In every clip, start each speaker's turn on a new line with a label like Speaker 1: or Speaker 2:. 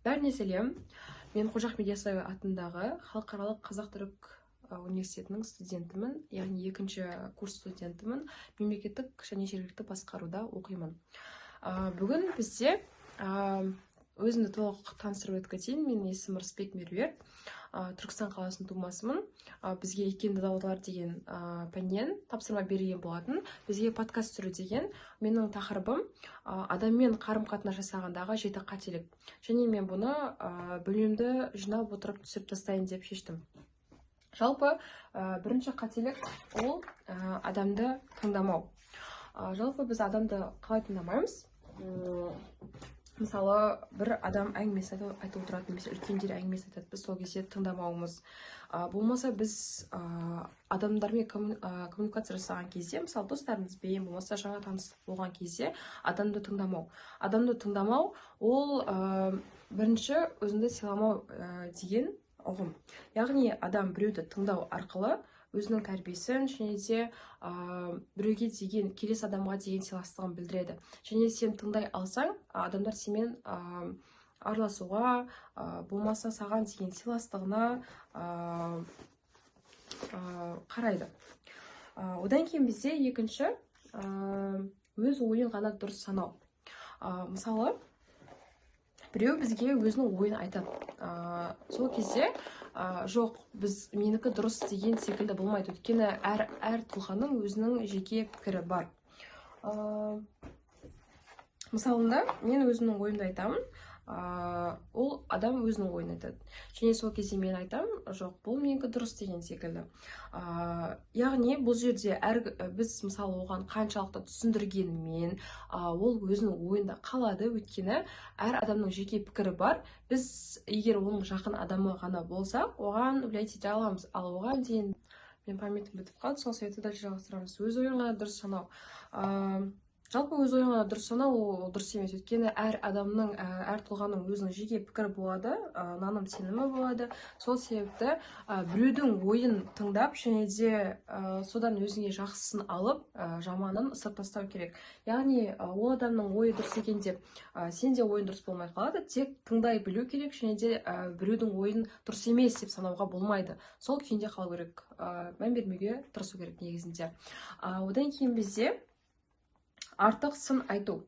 Speaker 1: Бәріне сәлем. Мен Қожа Ахмет Яссауи атындағы халықаралық қазақ-түрік университетінің студентімін, яғни екінші курс студентімін, мемлекеттік және жергілікті басқаруда оқимын. Бүгін бізде өзімді толық таныстырып өтейін. Менің есімім Рысбек Меруерт, Түркістан қаласының тумасымын. Бізге икемді даулар деген пәннен тапсырма берген болатын. Бізге подкаст түсіру деген менің тақырыбым адаммен қарым-қатынас жасағандағы 7 қателік. Және мен бұны бөлімді жинап отырып түсіріп тастайын деп шештім. Жалпы бірінші қателік ол адамды тыңдамау. Жалпы біз адамды қалай тыңдамаймыз? Мысалы, бір адам әңгімесі айтып отырады, немесе үлкендер әңгімесі айтады, біз сол кезде тыңдамауымыз. Болмаса біз адамдармен коммуникация жасаған кезде, мысалы достарымызбен, болмаса жаңа таныстық болған кезде адамды тыңдамау. Адамды тыңдамау ол бірінші өзіңді сыйламау деген ұғым. Яғни адам біреуді тыңдау арқылы өзінің тәрбиесін және де біреуге деген, келесі адамға деген сыйластығын білдіреді. Және сен тыңдай алсаң, адамдар сенімен араласуға, болмаса саған деген сыйластығына қарайды. Одан кейін бізде екінші өз ойын ғана дұрыс санау. Мысалы, біреу бізге өзінің ойын айтады. Сол кезде жоқ, менікі дұрыс деген секілді болмайды. Өйткені әр тұлғаның өзінің жеке пікірі бар. Мысалында, мен өзімнің ойымды айтамын, ол адам өзінің ойын айтады. Және сол кезде мен айтамын, жоқ, бұл менікі дұрыс деген секілді. Яғни бұл жерде біз мысалы оған қаншалықты түсіндіргенмен, ол өзінің ойында қалады. Өйткені әр адамның жеке пікірі бар. Біз егер оның жақын адамы ғана болса, оған влиять ете аламыз. Ал оған дейін мен памятым бітіп қалды, сол себепті дальше жалғастырамыз. Өз ойын ғана дұрыс санау. Жалпы өз ойын ғана дұрыс санау ол дұрыс емес. Өйткені әр адамның, әр тұлғаның өзінің жеке пікірі болады, наным сенімі болады. Сол себепті біреудің ойын тыңдап, және де содан өзіңе жақсысын алып, жаманын ысырып тастау керек. Яғни ол адамның ойы дұрыс екен деп, сен де ойын дұрыс болмай қалады. Тек тыңдай білу керек, және де біреудің ойын дұрыс емес деп санауға болмайды. Сол күйінде қалу керек, мән бермеуге тырысу керек негізінде. Одан кейін бізде артық сын айту.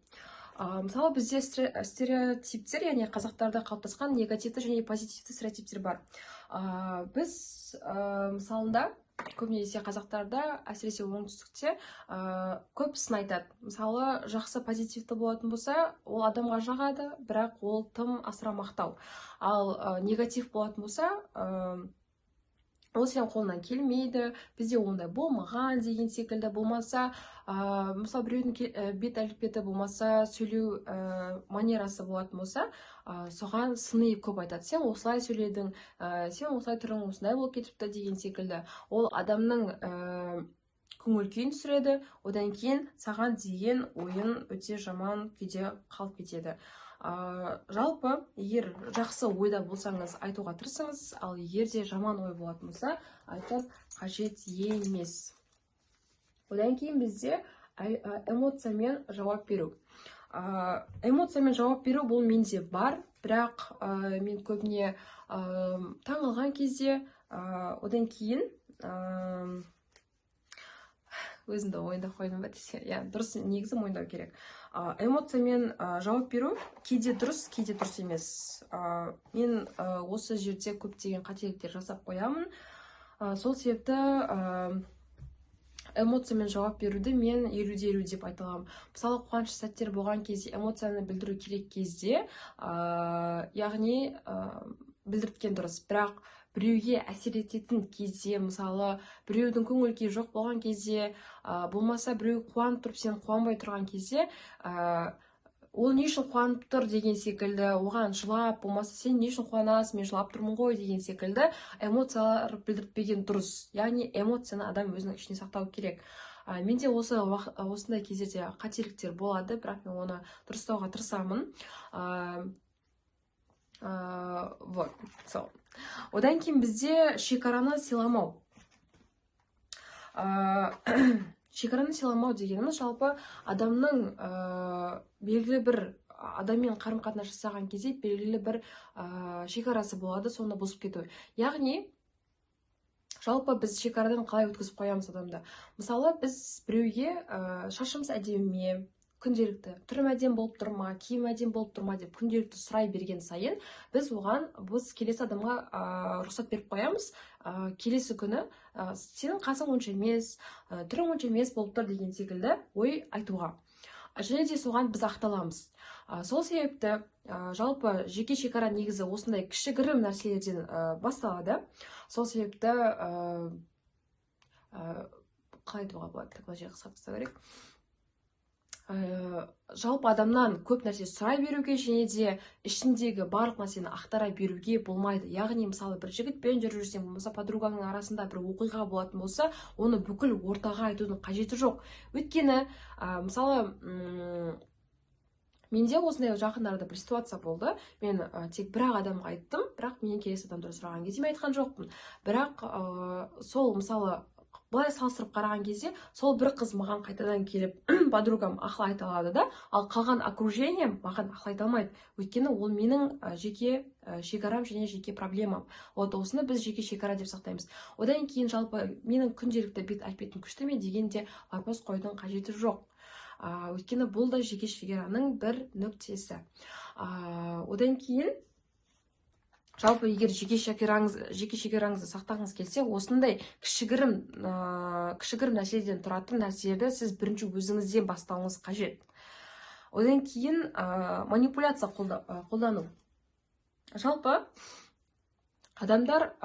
Speaker 1: Мысалы, бізде стереотиптер, яғни қазақтарда қалыптасқан негативті және позитивті стереотиптер бар. Біз мысалында көбінесе қазақтарда, әсіресе оңтүстікте көп сын айтады. Мысалы, жақсы позитивті болатын болса, ол адамға жағады, бірақ ол тым асыра мақтау. Ал негатив болатын болса, ол сен қолынан келмейді, бізде ондай болмаған деген секілді. Болмаса, мысалы біреудің бет әлпеті болмаса, сөйлеу манерасы болатын болса, соған сыни көп айтады. Сен осылай сөйледің, сен осылай түрің осындай болып кетіпті деген секілді. Ол адамның көңіл күйін түсіреді, одан кейін саған деген ойын өте жаман күйде қалып кетеді. Жалпы, егер жақсы ойда болсаңыз, айтуға тырысыңыз, ал егер де жаман ой болатын болса, айтып қажет емес. Одан кейін бізде эмоциямен жауап беру. Эмоциямен жауап беру бұл менде бар, бірақ мен көбіне таңғалған кезде, одан кейін өзімді мойындап қойдым ба десе, дұрыс, негізі мойындау керек. Эмоциямен жауап беру кейде дұрыс емес. Мен осы жерде көптеген қателіктер жасап қоямын. Сол себепті эмоциямен жауап беруді мен 50-50 деп айта аламын. Мысалы, қуаныш сәттер болған кезде эмоцияны білдіру керек кезде, яғни білдірткен дұрыс. Бірақ біреуге әсер ететін кезде, мысалы, біреудің көңіл күйі жоқ болған кезде, болмаса біреу қуанып тұрып, сен қуанбай тұрған кезде, ол не үшін қуанып тұр деген секілді, оған жылап, болмаса сен не үшін қуанасың, мен жылап тұрмын ғой деген секілді эмоциялар білдіртпеген дұрыс. Яғни эмоцияны адам өзінің ішіне сақтау керек. Менде осындай кездерде қателіктер болады, бірақ мен оны дұрыстауға тырысамын. Одан кейін бізде шекараны сыйламау. Шекараны сыйламау дегеніміз жалпы адамның белгілі бір адаммен қарым-қатынас жасаған кезде белгілі бір шекарасы болады, соны бұзып кету. Яғни жалпы біз шекарадан қалай өткізіп қоямыз адамды. Мысалы, біз біреуге шашымыз әдемі ме, күнделікті түрім әдемі болып тұр ма, киім әдемі болып тұр ма деп күнделікті сұрай берген сайын біз келесі адамға рұқсат беріп қоямыз. Келесі күні сенің қасың онша емес, түрің онша емес болып тұр деген секілді ой айтуға. Және де соған біз ақталамыз. Сол себепті жалпы жеке шекара негізі осындай кішігірім нәрселерден басталады. Сол себепті қалай айтуға болады, мына жерге қысқартып тастау керек. Жалпы адамнан көп нәрсе сұрай беруге және де ішіндегі барлық нәрсені ақтара беруге болмайды. Яғни мысалы бір жігітпен жүріп жүрсең, болмаса подруганың арасында бір оқиға болатын болса, оны бүкіл ортаға айтудың қажеті жоқ. Өйткені мысалы менде осындай жақындарда бір ситуация болды. Мен тек бір-ақ адамға айттым, бірақ менен келесі адамдар сұраған кезде мен айтқан жоқпын. Бірақ сол мысалы былай салыстырып қараған кезде, сол бір қыз маған қайтадан келіп подругам ақыл айта алады да, ал қалған окружением маған ақыл айта алмайды. Өйткені ол менің жеке шекарам және жеке проблемам. Осыны біз жеке шекара деп сақтаймыз. Одан кейін жалпы менің күнделікті бет әлпетім күшті ме дегенде вопрос қоюдың қажеті жоқ. Өйткені бұл да жеке шекараның бір нүктесі. Одан кейін жалпы егер жеке шекараңызды сақтағыңыз келсе, осындай кішігірім нәрседен тұратын нәрселерді сіз бірінші өзіңізден бастауыңыз қажет. Одан кейін манипуляция қолдану. Жалпы адамдар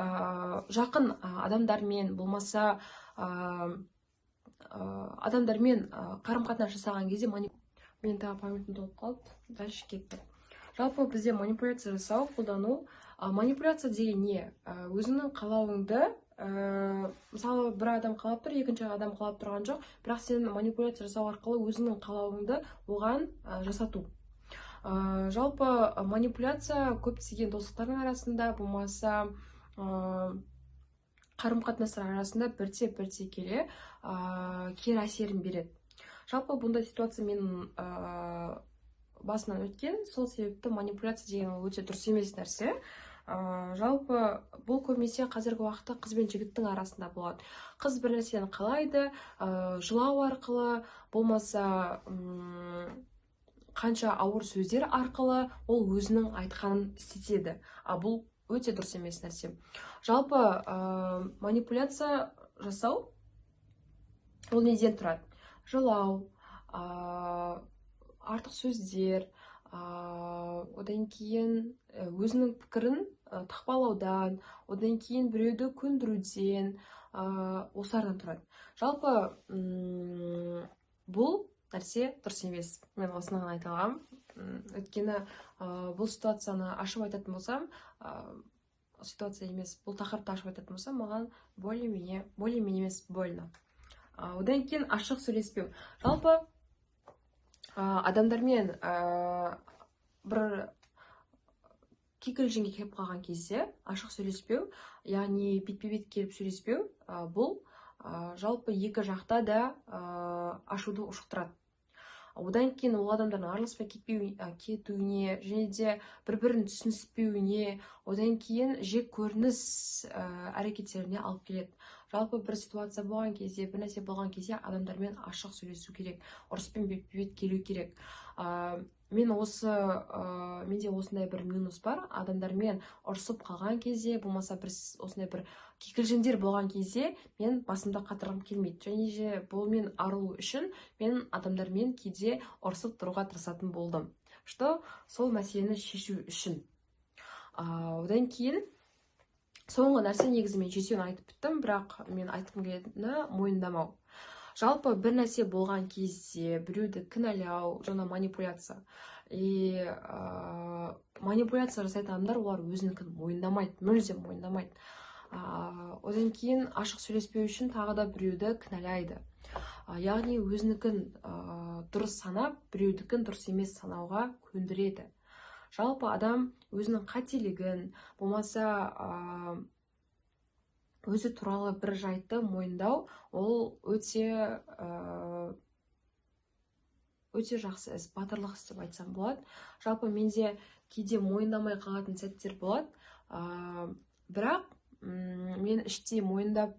Speaker 1: жақын адамдармен болмаса адамдармен қарым-қатынас жасаған кезде мен тағы памятым толып қалып, дальше кетті. Жалпы бізде манипуляция жасау, қолдану. Манипуляция деген не? Өзіңнің қалауыңды, мысалы бір адам қалап тұр, екінші адам қалап тұрған жоқ, бірақ сен манипуляция жасау арқылы өзіңнің қалауыңды оған жасату. Жалпы манипуляция көптеген достықтардың арасында, болмаса қарым-қатынастар арасында бірте келе кері әсерін береді. Жалпы бұндай ситуация менің басынан өткен, сол себепті манипуляция деген өте дұрыс емес нәрсе. Жалпы бұл көбінесе қазіргі уақытта қыз бен жігіттің арасында болады. Қыз бір нәрсені қалайды, жылау арқылы, болмаса қанша ауыр сөздер арқылы ол өзінің айтқанын істетеді. Бұл өте дұрыс емес нәрсе. Жалпы манипуляция жасау ол неден тұрады? Жылау, артық сөздер, одан кейін өзінің пікірін тықпалаудан, одан кейін біреуді көндіруден, осылардан тұрады. Жалпы бұл нәрсе дұрыс емес. Мен осыны айта аламын. Өйткені бұл ситуацияны ашып айтатын болсам, ситуация емес, бұл тақырыпты ашып айтатын болсам, маған более-менее емес больно. Одан кейін ашық сөйлеспеу. Жалпы адамдармен бір кикілжіңге келіп қалған кезде ашық сөйлеспеу, яғни бетпе-бет келіп сөйлеспеу, бұл жалпы екі жақта да ашуды ушықтырады. Одан кейін ол адамдардың араласпай кетуіне, және де бір-бірін түсініспеуіне, одан кейін жек көрініс әрекеттеріне алып келеді. Жалпы бір ситуация болған кезде, бір нәрсе болған кезде адамдармен ашық сөйлесу керек, ұрыспен бет-бет келу керек. Менде осындай бір минус бар. Адамдармен ұрысып қалған кезде, болмаса осындай бір кикілжіңдер болған кезде мен басымда қатырғым келмейді. Және де бұлмен арылу үшін мен адамдармен кейде ұрысып тұруға тырысатын болдым. Сол мәселені шешу үшін. Одан кейін соңғы нәрсе негізі мен жетеуін айтып біттім, бірақ мен айтқым келетіні мойындамау. Жалпы бір нәрсе болған кезде біреуді кінәлау, жаңа манипуляция. Манипуляция жасайтын адамдар олар өзінікін мойындамайды, мүлдем мойындамайды. Одан кейін ашық сөйлеспеу үшін тағы да біреуді кінәлайды. Яғни өзінікін дұрыс санап, біреудікін дұрыс емес санауға көндіреді. Жалпы адам өзінің қателігін, болмаса өзі туралы бір жайтты мойындау, ол өте өте жақсы іс, батырлық іс деп айтсам болады. Жалпы менде кейде мойындамай қалатын сәттер болады, бірақ мен іштей мойындап,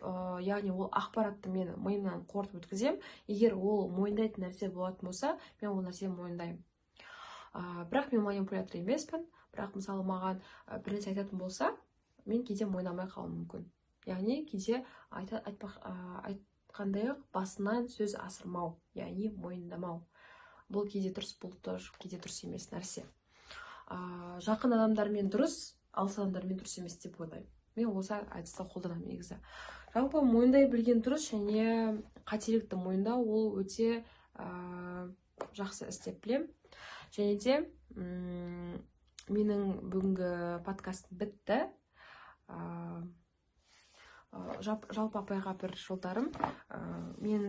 Speaker 1: яғни ол ақпаратты мен миымнан қорытып өткіземін. Егер ол мойындайтын нәрсе болатын болса, мен ол нәрсені мойындаймын. Бірақ мен манипулятор емеспін. Бірақ мысалы маған бір нәрсе айтатын болса, мен кейде мойындамай қалуым мүмкін. Яғни кейде айтқандай басынан сөз асырмау, яғни мойындамау. Бұл кейде дұрыс, бұл кейде дұрыс емес нәрсе. Жақын адамдармен дұрыс, алыс адамдармен дұрыс емес деп ойлаймын. Мен осы әдісті қолданамын негізі. Жалпы мойындай білген дұрыс, және қателікті мойындау ол өте жақсы іс деп білемін. Және де менің бүгінгі подкастым бітті. Жалпы апайға бір жолдарым, мен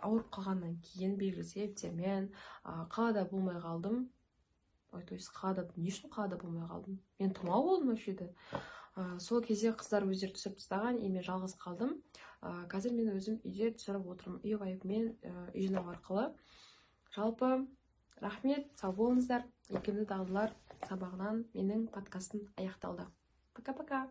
Speaker 1: ауырып қалғаннан кейін белгілі себептермен қалада болмай қалдым. Не үшін қалада болмай қалдым? Мен тұмау болдым вообще-де. Сол кезде қыздар өздері түсіріп тастаған, мен жалғыз қалдым. Қазір мен өзім үйде түсіріп отырмын, үй ғайыпмен, үй жинау арқылы. Жалпы рахмет, сау болыңыздар. Икемді дағдылар сабағынан менің подкастым аяқталды. Пока-пока.